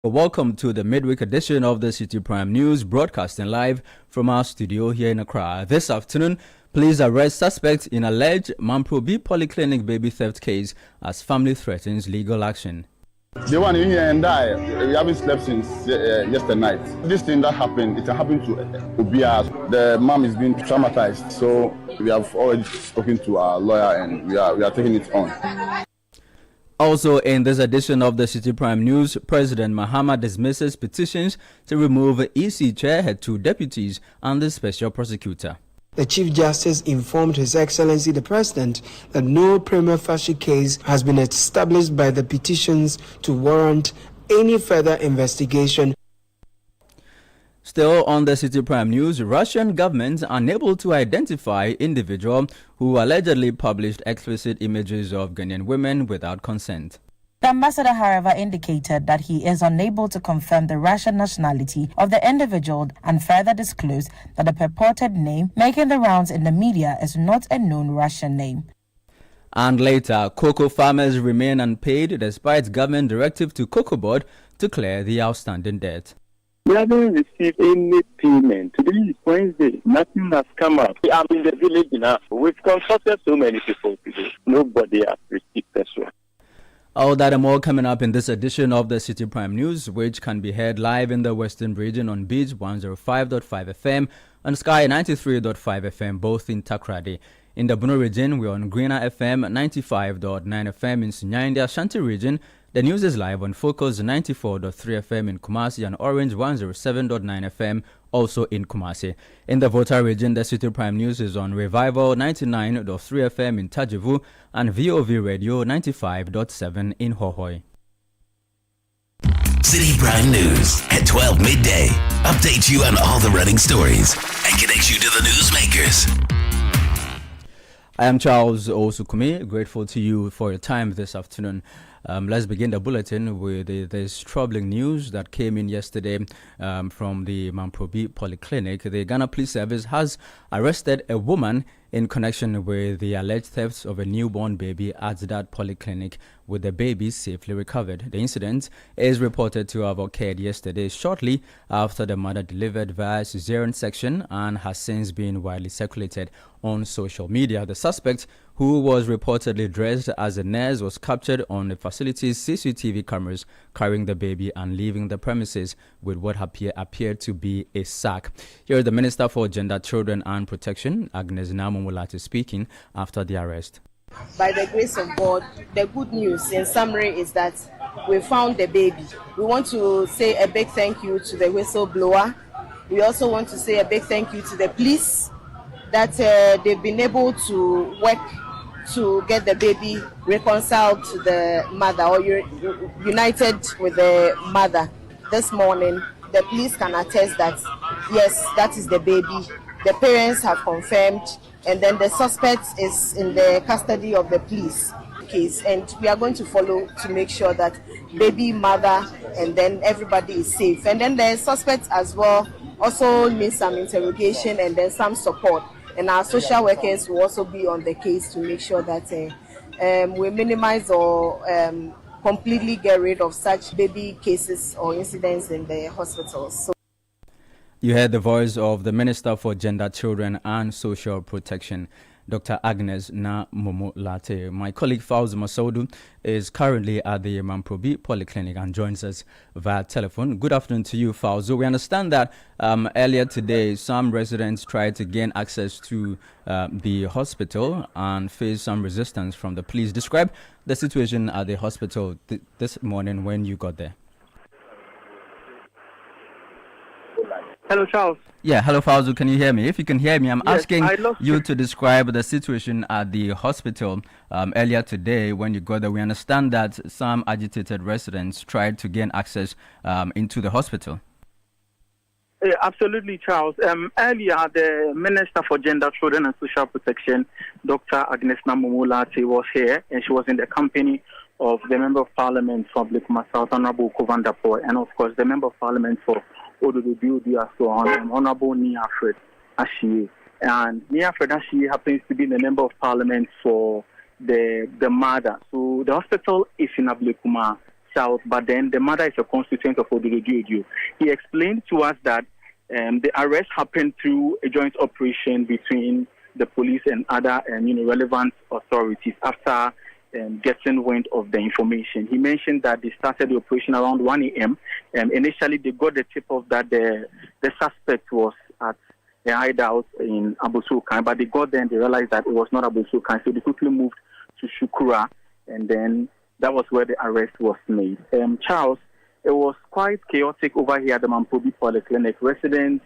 Welcome to the midweek edition of the Citi Prime News, broadcasting live from our studio here in Accra. This afternoon, police arrest suspects in alleged Mamprobi Polyclinic baby theft case as family threatens legal action. The one in here and die, we haven't slept since yesterday night. This thing that happened, it happened to Obia. The mom is being traumatized, so we have already spoken to our lawyer and we are taking it on. Also, in this edition of the Citi Prime News, President Mahama dismisses petitions to remove EC chair, her two deputies, and the special prosecutor. The Chief Justice informed His Excellency the President that no prima facie case has been established by the petitions to warrant any further investigation. Still on the Citi Prime News, Russian government unable to identify individual who allegedly published explicit images of Ghanaian women without consent. The ambassador, however, indicated that he is unable to confirm the Russian nationality of the individual and further disclosed that the purported name making the rounds in the media is not a known Russian name. And later, cocoa farmers remain unpaid despite government directive to Cocoa Board to clear the outstanding debt. We haven't received any payment. Today is Wednesday. Nothing has come up. I'm in the village now. We've consulted so many people today. Nobody has received this one. All that and more coming up in this edition of the Citi Prime News, which can be heard live in the Western region on Beats 105.5 FM and Sky 93.5 FM, both in Takrady. In the Bono region, we're on Greener FM 95.9 FM in Sunya. In the Ashanti region, the news is live on Focus 94.3 FM in Kumasi and Orange 107.9 FM also in Kumasi. In the Volta region, the Citi Prime News is on Revival 99.3 FM in Tajivu and VOV Radio 95.7 in Hohoi. Citi Prime News at 12 midday. Update you on all the running stories and connect you to the newsmakers. I am Charles Osukumi, grateful to you for your time this afternoon. Let's begin the bulletin with this troubling news that came in yesterday from the Mamprobi Polyclinic. The Ghana Police Service has arrested a woman in connection with the alleged thefts of a newborn baby at that polyclinic, with the baby safely recovered. The incident is reported to have occurred yesterday, shortly after the mother delivered via cesarean section, and has since been widely circulated on social media. The suspect, who was reportedly dressed as a nurse, was captured on the facility's CCTV cameras carrying the baby and leaving the premises with what appeared to be a sack. Here is the Minister for Gender, Children and Protection, Agnes Namumulati, speaking after the arrest. By the grace of God, the good news in summary is that we found the baby. We want to say a big thank you to the whistleblower. We also want to say a big thank you to the police that they've been able to work to get the baby reconciled to the mother or united with the mother. This morning, the police can attest that, yes, that is the baby. The parents have confirmed, and then the suspect is in the custody of the police case, and we are going to follow to make sure that baby, mother, and then everybody is safe. And then the suspect as well also needs some interrogation and then some support. And our social workers will also be on the case to make sure that we minimize or completely get rid of such baby cases or incidents in the hospitals. So you heard the voice of the Minister for Gender, Children and Social Protection, Dr. Agnes Namumulati. My colleague Fauzi Masoudu is currently at the Mamprobi Polyclinic and joins us via telephone. Good afternoon to you, Fauzi. We understand that earlier today, some residents tried to gain access to the hospital and faced some resistance from the police. Describe the situation at the hospital this morning when you got there. Hello, Charles. Yeah, hello, Fauzi. Can you hear me? If you can hear me, I'm Yes, asking you to describe the situation at the hospital earlier today when you got there. We understand that some agitated residents tried to gain access into the hospital. Absolutely, Charles. Earlier, the Minister for Gender, Children and Social Protection, Dr. Agnes Namumulati, was here, and she was in the company of the Member of Parliament for Blakuma South, Honorable Kovandapo, and of course the Member of Parliament for Honorable Niafred Ashie. And Niafred Ashie happens to be the Member of Parliament for the mother. So the hospital is in Blakuma South, but then the mother is a constituent of Oduroju. He explained to us that the arrest happened through a joint operation between the police and other relevant authorities after getting wind of the information. He mentioned that they started the operation around 1 a.m. Initially, they got the tip of that the suspect was at a hideout in Abosukan, but they got there and they realized that it was not Abosukan, so they quickly moved to Shukura, and then that was where the arrest was made. Charles, it was quite chaotic over here at the Mamprobi Polyclinic. Residents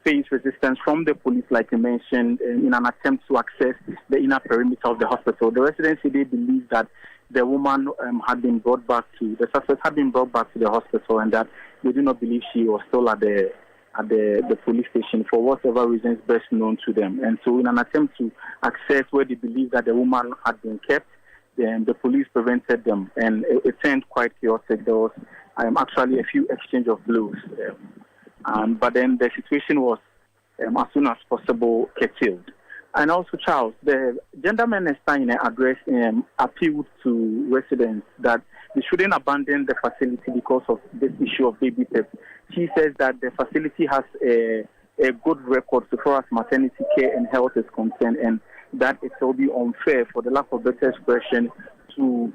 faced resistance from the police, like you mentioned, in an attempt to access the inner perimeter of the hospital. The residents today believe that the woman had been brought back to the suspect had been brought back to the hospital, and that they do not believe she was still at the police station for whatever reasons best known to them. And so, in an attempt to access where they believe that the woman had been kept, then the police prevented them, and it turned quite chaotic. There was actually a few exchange of blows, but then the situation was as soon as possible curtailed. And also, Charles, the gender minister in an address appealed to residents that they shouldn't abandon the facility because of this issue of baby theft. She says that the facility has a good record so far as maternity care and health is concerned, and that it will be unfair, for the lack of better expression, to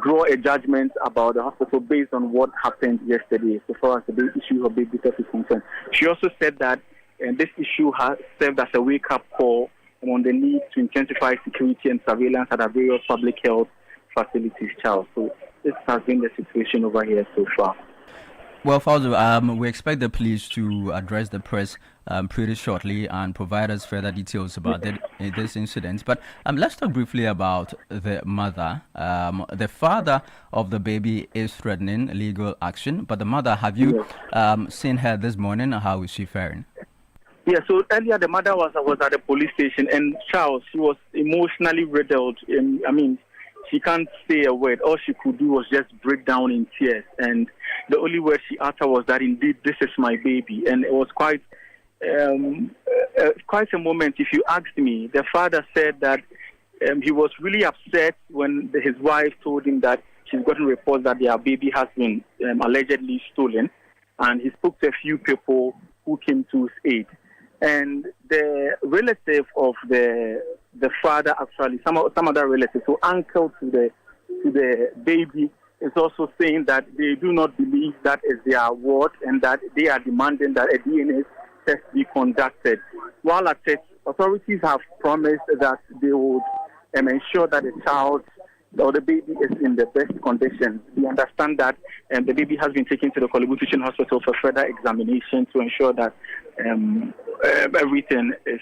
draw a judgment about the hospital based on what happened yesterday so far as the issue of baby theft is concerned. She also said that this issue has served as a wake-up call on the need to intensify security and surveillance at our various public health facilities, Charles. So this has been the situation over here so far. Well, Fauzo, we expect the police to address the press pretty shortly and provide us further details about this incident. But let's talk briefly about the mother. The father of the baby is threatening legal action, but the mother, have you seen her this morning? How is she faring? Yeah, so earlier the mother was at the police station, and Charles, she was emotionally riddled. She can't say a word. All she could do was just break down in tears. And the only word she uttered was that, indeed, this is my baby. And it was quite a moment. If you asked me, the father said that he was really upset when his wife told him that she's gotten reports that their baby has been allegedly stolen. And he spoke to a few people who came to his aid. And the relative of the father, actually, some other relatives, so uncle to the baby, is also saying that they do not believe that is their ward, and that they are demanding that a DNA test be conducted. While at it, authorities have promised that they would ensure that the child or the baby is in the best condition. We understand that the baby has been taken to the Kolebu Teaching Hospital for further examination to ensure that everything is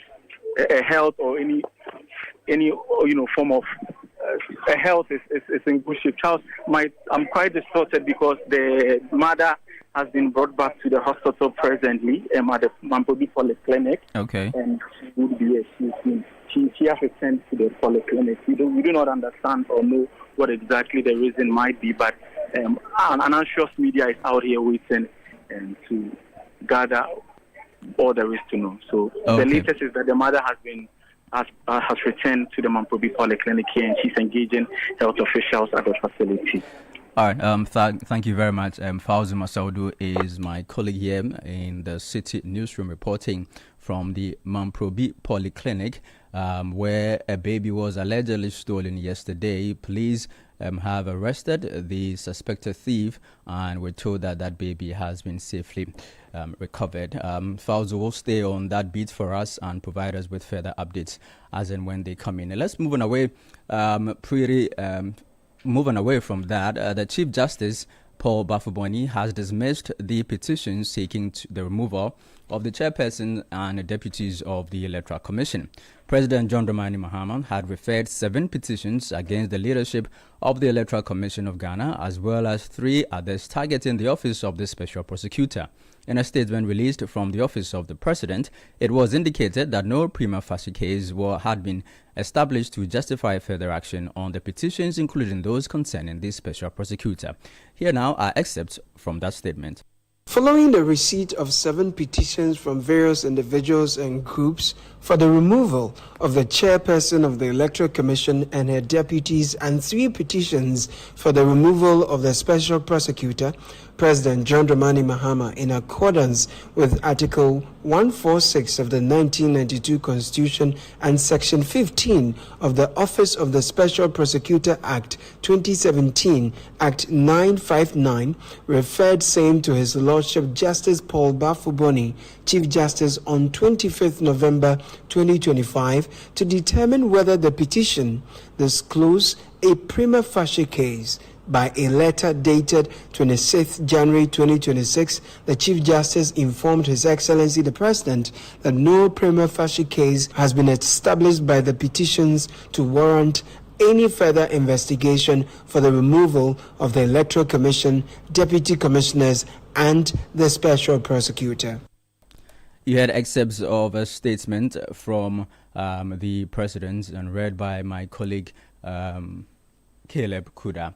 health or any form of health is in good shape. Charles, I'm quite distorted because the mother has been brought back to the hospital presently at the Mamprobi Polyclinic. Okay. And she would be she has returned to the polyclinic. We do not understand or know what exactly the reason might be, but an anxious media is out here waiting to gather all there is to know. So the latest is that the mother has returned to the Mamprobi Polyclinic here, and she's engaging health officials at the facility. All right. Thank you very much. Fauzi Masaudu is my colleague here in the Citi newsroom reporting from the Mamprobi Polyclinic, where a baby was allegedly stolen yesterday. Police have arrested the suspected thief, and we're told that that baby has been safely recovered. Fauzi will stay on that beat for us and provide us with further updates as and when they come in. And let's move on away. Moving away from that, the Chief Justice, Paul Bafuboni, has dismissed the petitions seeking the removal of the chairperson and deputies of the Electoral Commission. President John Dramani Mahama had referred 7 petitions against the leadership of the Electoral Commission of Ghana, as well as 3 others targeting the office of the Special Prosecutor. In a statement released from the office of the president, it was indicated that no prima facie case had been established to justify further action on the petitions, including those concerning the Special Prosecutor. Here now are excerpts from that statement. Following the receipt of 7 petitions from various individuals and groups for the removal of the chairperson of the Electoral Commission and her deputies, and 3 petitions for the removal of the special prosecutor, President John Dramani Mahama, in accordance with Article 146 of the 1992 Constitution and Section 15 of the Office of the Special Prosecutor Act 2017, Act 959, referred same to His Lordship Justice Paul Bafuboni, Chief Justice, on 25th November 2025 to determine whether the petition disclosed a prima facie case. By a letter dated 26th January 2026, the Chief Justice informed His Excellency the President that no prima facie case has been established by the petitions to warrant any further investigation for the removal of the Electoral Commission, Deputy Commissioners, and the Special Prosecutor. You had excerpts of a statement from the President and read by my colleague Caleb Kuda.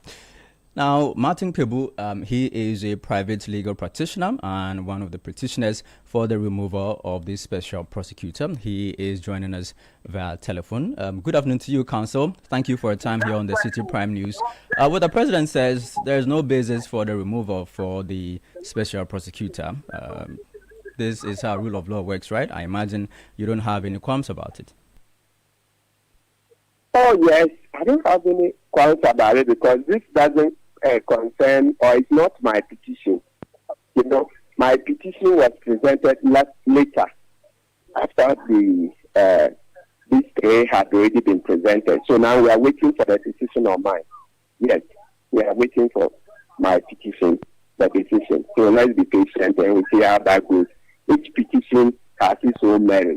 Now, Martin Pebu, he is a private legal practitioner and one of the petitioners for the removal of the special prosecutor. He is joining us via telephone. Good afternoon to you, Counsel. Thank you for your time here on the Citi Prime News. What the President says, there is no basis for the removal for the special prosecutor. This is how rule of law works, right? I imagine you don't have any qualms about it. Oh, yes. I don't have any qualms about it because this doesn't concern, or it's not my petition. You know, my petition was presented later after this day had already been presented. So now we are waiting for the decision on mine. Yes, we are waiting for my petition, the decision. So let's be patient and we'll see how that goes. Each petition has its own merit.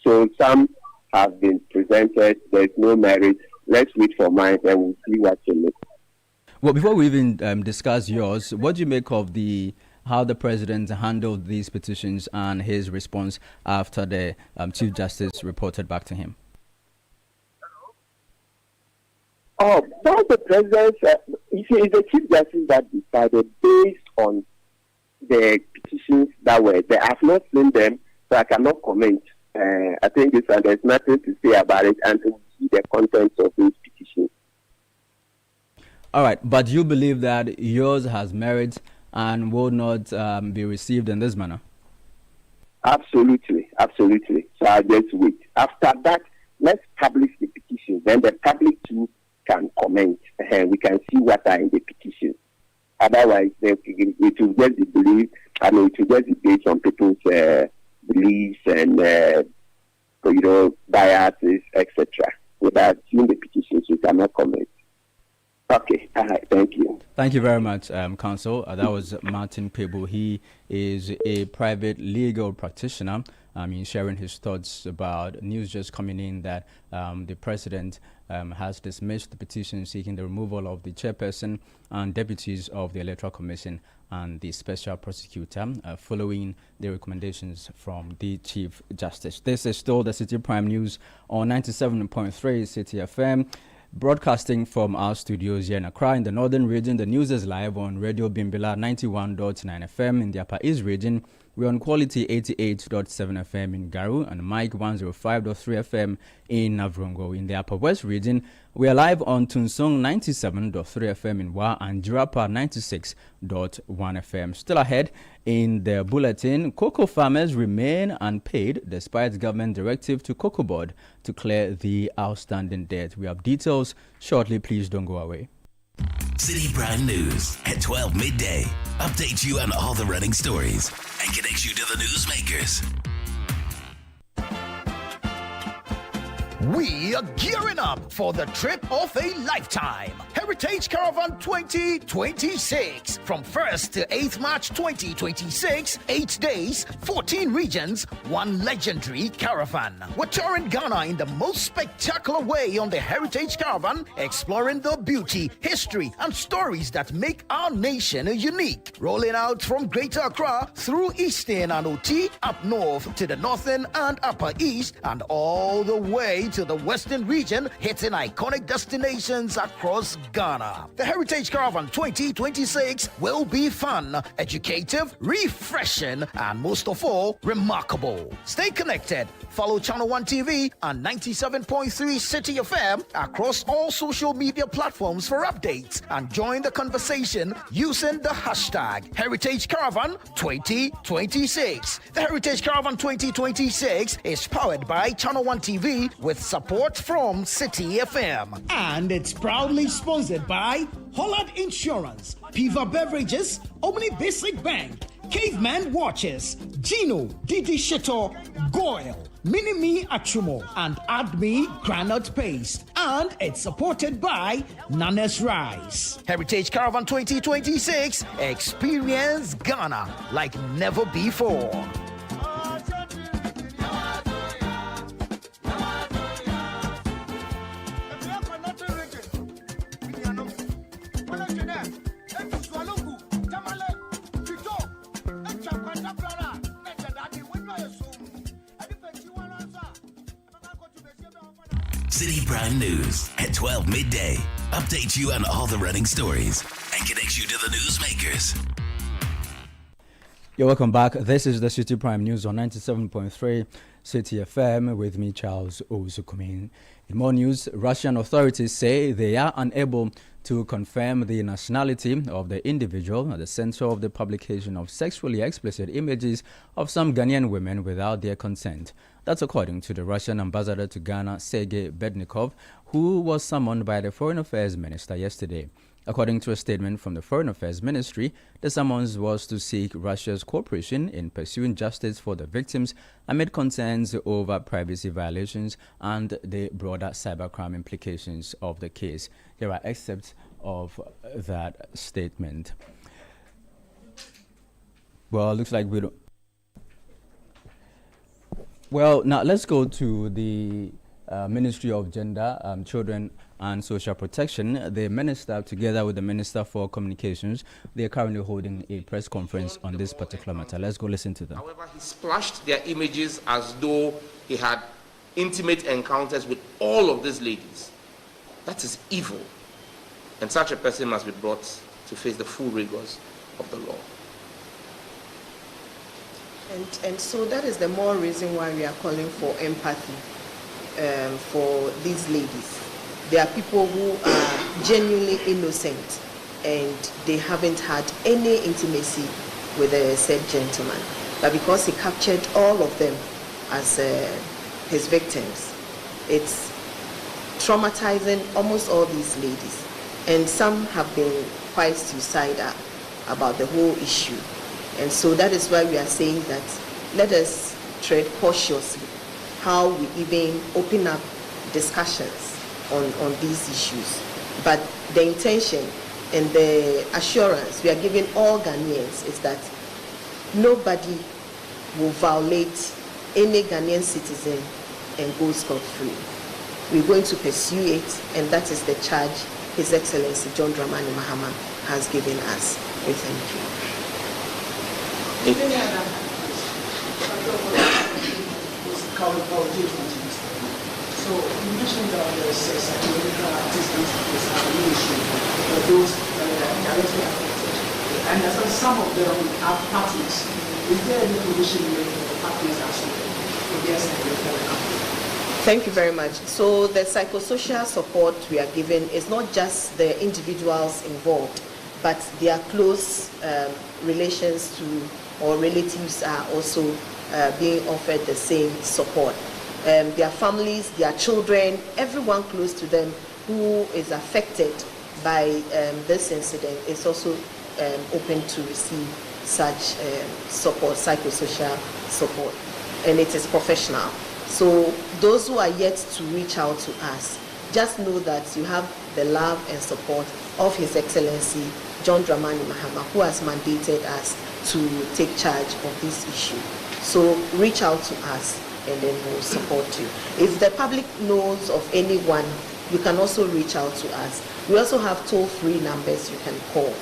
So some have been presented, there's no merit. Let's wait for mine and we'll see what's in it. Well, before we even discuss yours, what do you make of how the President handled these petitions and his response after the Chief Justice reported back to him? Oh, now the President, it's the Chief Justice that decided based on the petitions that were there. I've not seen them, so I cannot comment. I think there's nothing to say about it until we see the contents of these petitions. All right, but you believe that yours has merit and will not be received in this manner? Absolutely. So I'll just wait. After that, let's publish the petition. Then the public too can comment. We can see what are in the petition. Otherwise, it will just be believed. It will just be based on people's beliefs and biases, etc. Without seeing the petitions, we cannot comment. Okay, all right, thank you. Thank you very much, Counsel. That was Martin Pebu. He is a private legal practitioner. Sharing his thoughts about news just coming in that the President has dismissed the petition seeking the removal of the chairperson and deputies of the Electoral Commission and the Special Prosecutor following the recommendations from the Chief Justice. This is still the Citi Prime News on 97.3 Citi FM. Broadcasting from our studios here in Accra in the northern region. The news is live on Radio Bimbila 91.9 FM in the Upper East region. We're on Quality 88.7 FM in Garu and Mike 105.3 FM in Navrongo. In the Upper West region, we are live on Tunsong 97.3 FM in Wa and Jirapa 96.1 FM. Still ahead in the bulletin, cocoa farmers remain unpaid despite government directive to Cocoa Board to clear the outstanding debt. We have details shortly. Please don't go away. Citi Prime News at 12 midday. Updates you on all the running stories and connects you to the newsmakers. We are gearing up for the trip of a lifetime. Heritage Caravan 2026. From 1st to 8th March 2026, 8 days, 14 regions, 1 legendary caravan. We're touring Ghana in the most spectacular way on the Heritage Caravan, exploring the beauty, history, and stories that make our nation unique. Rolling out from Greater Accra through Eastern and OT, up north to the Northern and Upper East, and all the way Citi to the Western region, hitting iconic destinations across Ghana. The Heritage Caravan 2026 will be fun, educative, refreshing, and most of all, remarkable. Stay connected. Follow Channel 1 TV and 97.3 Citi FM across all social media platforms for updates and join the conversation using the hashtag Heritage Caravan 2026. The Heritage Caravan 2026 is powered by Channel 1 TV with support from Citi FM. And it's proudly sponsored by Holland Insurance, Piva Beverages, Omni Basic Bank, Caveman Watches, Gino, Didi Sheto, Goyle, Minimi Achumo, and Admi Granite Paste. And it's supported by Nanes Rice. Heritage Caravan 2026, experience Ghana like never before. Citi Prime News at 12 midday. Updates you on all the running stories and connects you to the newsmakers. You're welcome back. This is the Citi Prime News on 97.3 Citi FM with me, Charles Ozukumin. In more news, Russian authorities say they are unable to confirm the nationality of the individual at the center of the publication of sexually explicit images of some Ghanaian women without their consent. That's according to the Russian ambassador to Ghana, Sergei Bednikov, who was summoned by the Foreign Affairs Minister yesterday. According to a statement from the Foreign Affairs Ministry, the summons was to seek Russia's cooperation in pursuing justice for the victims amid concerns over privacy violations and the broader cybercrime implications of the case. Here are excerpts of that statement. Well, it looks like we don't. Well, now let's go to the Ministry of Gender, Children and Social Protection. The minister, together with the Minister for Communications, they are currently holding a press conference on this particular matter. Let's go listen to them. However, he splashed their images as though he had intimate encounters with all of these ladies. That is evil. And such a person must be brought to face the full rigors of the law. And so that is the more reason why we are calling for empathy for these ladies. There are people who are genuinely innocent and they haven't had any intimacy with the said gentleman. But because he captured all of them as his victims, it's traumatizing almost all these ladies. And some have been quite suicidal about the whole issue. And so that is why we are saying that let us tread cautiously how we even open up discussions on these issues. But the intention and the assurance we are giving all Ghanaians is that nobody will violate any Ghanaian citizen and go scot-free. We're going to pursue it, and that is the charge His Excellency John Dramani Mahama has given us. We thank you. So you mentioned that the psychological assistance is an issue for those directly affected. And as some of them have partners. Is there any provision made for the partners as well? Thank you very much. So the psychosocial support we are giving is not just the individuals involved, but their close relations to or relatives are also being offered the same support. Their families, their children, everyone close to them who is affected by this incident is also open to receive such support, psychosocial support, and it is professional. So those who are yet to reach out to us, just know that you have the love and support of His Excellency John Dramani Mahama, who has mandated us to take charge of this issue. So reach out to us and then we'll support you. If the public knows of anyone, you can also reach out to us. We also have toll-free numbers you can call,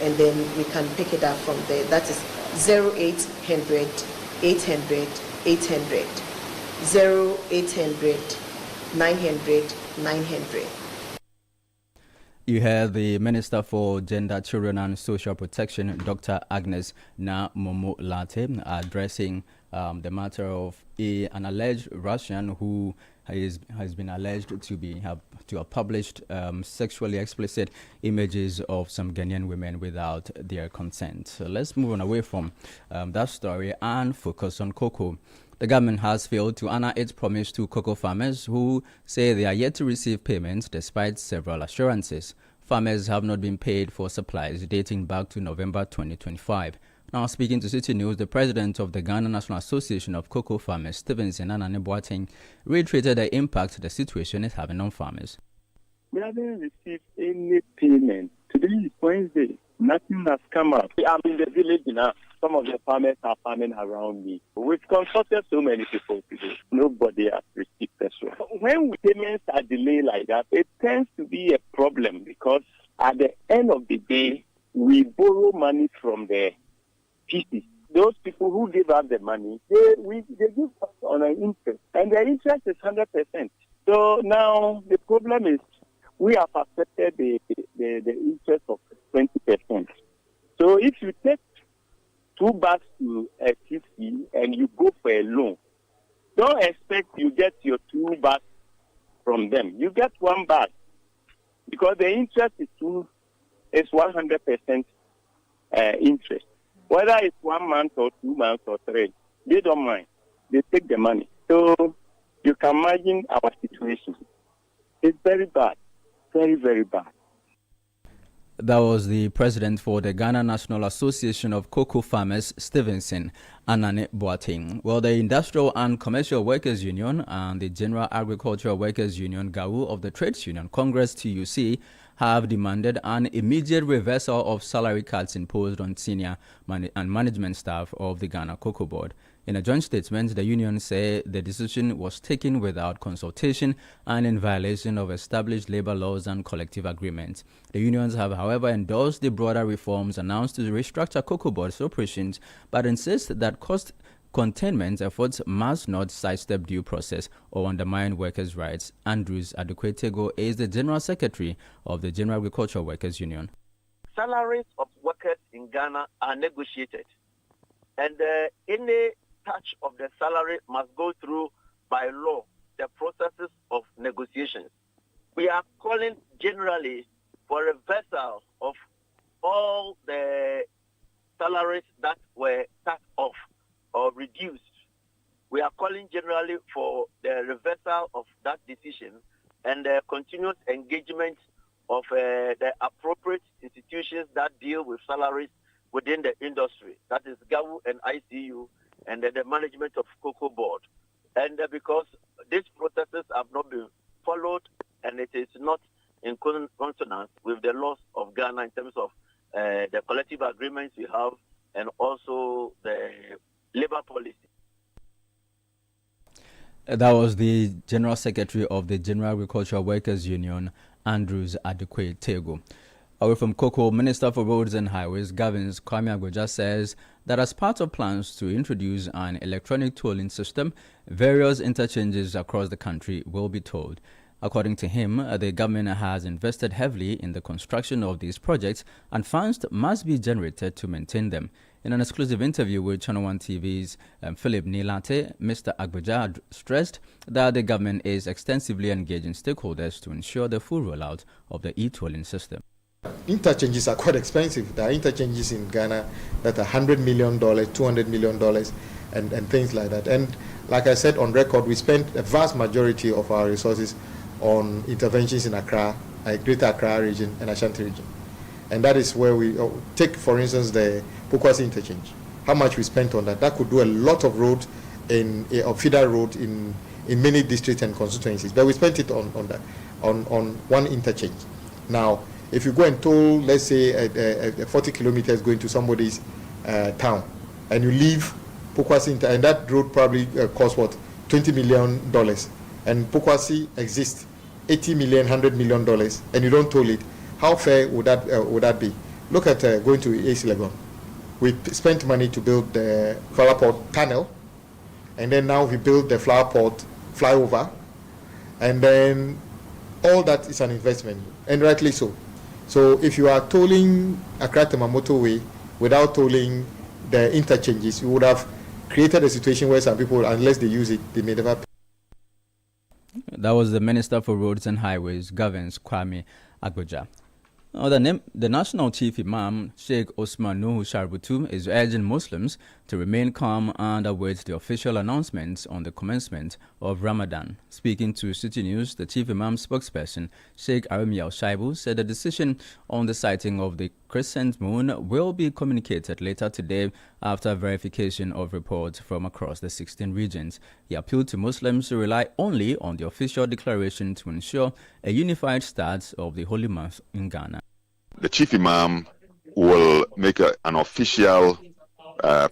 and then we can pick it up from there. That is 0800 800 800, 0800 900 900. You heard the Minister for Gender, Children and Social Protection, Dr. Agnes Momolate, addressing the matter of an alleged Russian who has been alleged to have published sexually explicit images of some Ghanaian women without their consent. So let's move on away from that story and focus on cocoa. The government has failed to honor its promise to cocoa farmers who say they are yet to receive payments despite several assurances. Farmers have not been paid for supplies dating back to November 2025. Now, speaking to Citi News, the president of the Ghana National Association of Cocoa Farmers, Stevenson Anane Boateng, reiterated the impact the situation is having on farmers. We haven't received any payment. Today is Wednesday. Nothing has come up. I'm in the village now. Some of the farmers are farming around me. We've consulted so many people today. Nobody has received this one. When payments are delayed like that, it tends to be a problem because at the end of the day, we borrow money from the people. Those people who give us the money, they give us on an interest, and the interest is 100%. So now the problem is we have accepted the interest of 20%. So if you take 2 bags to a Citi and you go for a loan, don't expect you get your 2 bags from them. You get 1 bag because the interest is 100% interest. Whether it's 1 month or 2 months or 3, they don't mind. They take the money. So you can imagine our situation. It's very bad. Very, very bad. That was the president for the Ghana National Association of Cocoa Farmers, Stevenson Anane Boateng. Well, the Industrial and Commercial Workers Union and the General Agricultural Workers Union, GAU, of the Trades Union Congress, TUC, have demanded an immediate reversal of salary cuts imposed on senior and management staff of the Ghana Cocoa Board. In a joint statement, the union say the decision was taken without consultation and in violation of established labor laws and collective agreements. The unions have, however, endorsed the broader reforms announced to restructure Cocoa Board's operations, but insist that cost containment efforts must not sidestep due process or undermine workers' rights. Andrews Adequatego is the General Secretary of the General Agricultural Workers Union. Salaries of workers in Ghana are negotiated, and any touch of the salary must go through by law the processes of negotiations. We are calling generally for reversal of all the salaries that were cut off or reduced. We are calling generally for the reversal of that decision and the continuous engagement of the appropriate institutions that deal with salaries within the industry, that is GAU and ICU, and the management of Cocoa Board. And because these processes have not been followed and it is not in consonance with the laws of Ghana in terms of the collective agreements we have and also the labor policy. That was the General Secretary of the General Agricultural Workers Union, Andrews Adequatego. Away from cocoa, Minister for Roads and Highways, Gavins Kwame Agboja, says that as part of plans to introduce an electronic tolling system, various interchanges across the country will be tolled. According to him, the government has invested heavily in the construction of these projects and funds must be generated to maintain them. In an exclusive interview with Channel 1 TV's Philip Nilate, Mr. Agboja stressed that the government is extensively engaging stakeholders to ensure the full rollout of the e-tolling system. Interchanges are quite expensive. There are interchanges in Ghana that are $100 million, $200 million, and things like that. And like I said on record, we spent a vast majority of our resources on interventions in Accra, Greater Accra region and Ashanti region. And that is where we take, for instance, the Pokwasi interchange. How much we spent on that? That could do a lot of road of feeder road in many districts and constituencies. But we spent it on one interchange. Now, if you go and toll, let's say, 40 kilometers going to somebody's town, and you leave Pokwasi, and that road probably costs what, $20 million, and Pokwasi exists $80 million, $100 million, and you don't toll it, how fair would that be? Look at going to East Legon. We spent money to build the Flower Port Tunnel, and then now we build the Flower Port flyover. And then all that is an investment, and rightly so. So if you are tolling Accra-Tema motorway without tolling the interchanges, you would have created a situation where some people, unless they use it, they may never pay. That was the Minister for Roads and Highways, Governs Kwame Agboja. The National Chief Imam, Sheikh Osman Nuhu Sharbutu, is urging Muslims to remain calm and await the official announcements on the commencement of Ramadan. Speaking to Citi News, the Chief Imam spokesperson, Sheikh Arimi Shaibu, said the decision on the sighting of the crescent moon will be communicated later today after verification of reports from across the 16 regions. He appealed to Muslims to rely only on the official declaration to ensure a unified start of the holy month in Ghana. The Chief Imam will make an official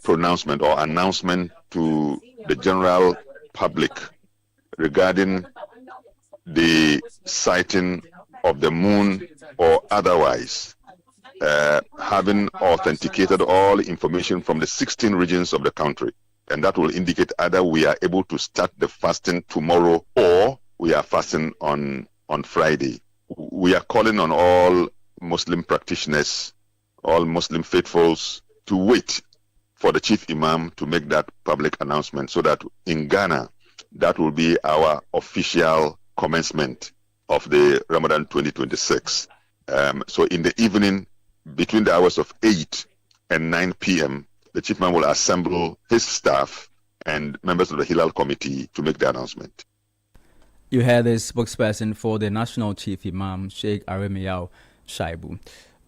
pronouncement or announcement to the general public regarding the sighting of the moon or otherwise, having authenticated all information from the 16 regions of the country. And that will indicate either we are able to start the fasting tomorrow or we are fasting on Friday. We are calling on all Muslim practitioners, all Muslim faithfuls, to wait for the Chief Imam to make that public announcement so that in Ghana, that will be our official commencement of the Ramadan 2026. So in the evening, between the hours of 8 and 9 p.m., the Chief Imam will assemble his staff and members of the Hilal Committee to make the announcement. You heard the spokesperson for the National Chief Imam, Sheikh Arimi Shaibu.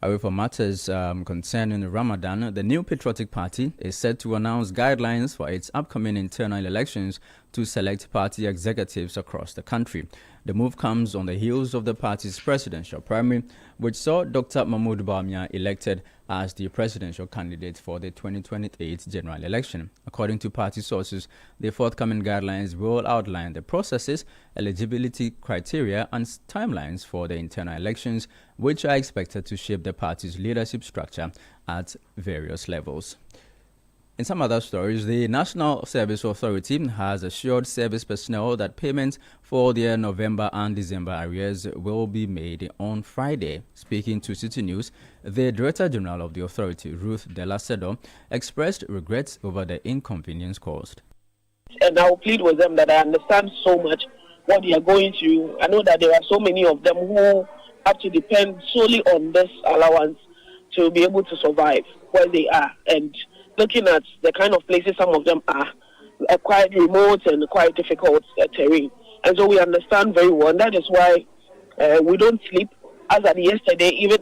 Away from matters concerning Ramadan, the New Patriotic Party is set to announce guidelines for its upcoming internal elections to select party executives across the country. The move comes on the heels of the party's presidential primary, which saw Dr. Mahmoud Bawumia elected as the presidential candidate for the 2028 general election. According to party sources, the forthcoming guidelines will outline the processes, eligibility criteria, and timelines for the internal elections, which are expected to shape the party's leadership structure at various levels. In some other stories, the National Service Authority has assured service personnel that payments for their November and December arrears will be made on Friday. Speaking to Citi News, the Director General of the authority, Ruth Della Sedo, expressed regrets over the inconvenience caused. And I will plead with them that I understand so much what they are going through. I know that there are so many of them who have to depend solely on this allowance to be able to survive where they are. And looking at the kind of places some of them are quite remote and quite difficult terrain. And so we understand very well. And that is why we don't sleep. As at yesterday, even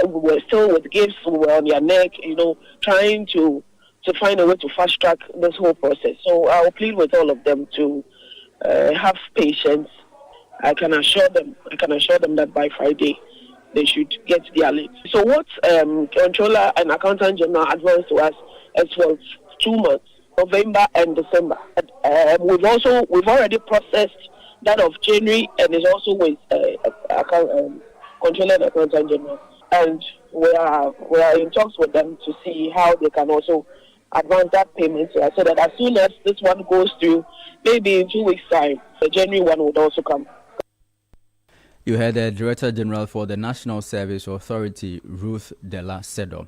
we were still with gifts, we were on their neck, trying to find a way to fast track this whole process. So I will plead with all of them to have patience. I can assure them that by Friday they should get their list. So what Controller and Accountant General advised to us is for 2 months, November and December. We've already processed that of January, and is also with Controller and Accountant General. And we are in talks with them to see how they can also advance that payment so that as soon as this one goes through, maybe in 2 weeks' time, the January one would also come. You heard the Director General for the National Service Authority, Ruth Della Sedo.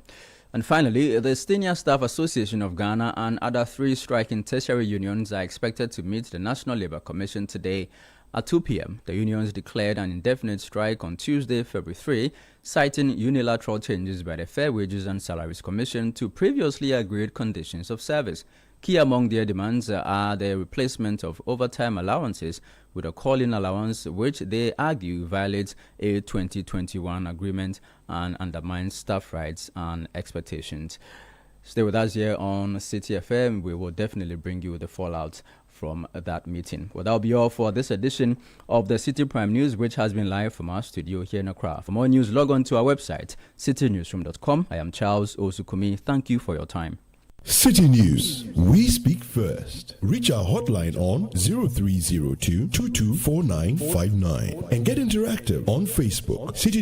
And finally, the Senior Staff Association of Ghana and other 3 striking tertiary unions are expected to meet the National Labour Commission today at 2 p.m. The unions declared an indefinite strike on Tuesday, February 3, citing unilateral changes by the Fair Wages and Salaries Commission to previously agreed conditions of service. Key among their demands are the replacement of overtime allowances with a call-in allowance, which they argue violates a 2021 agreement and undermines staff rights and expectations. Stay with us here on Citi FM. We will definitely bring you the fallout from that meeting. Well, that'll be all for this edition of the Citi Prime News, which has been live from our studio here in Accra. For more news, log on to our website, citinewsroom.com. I am Charles Osukumi. Thank you for your time. Citi News, we speak first. Reach our hotline on 0302 224959 and get interactive on Facebook. Citi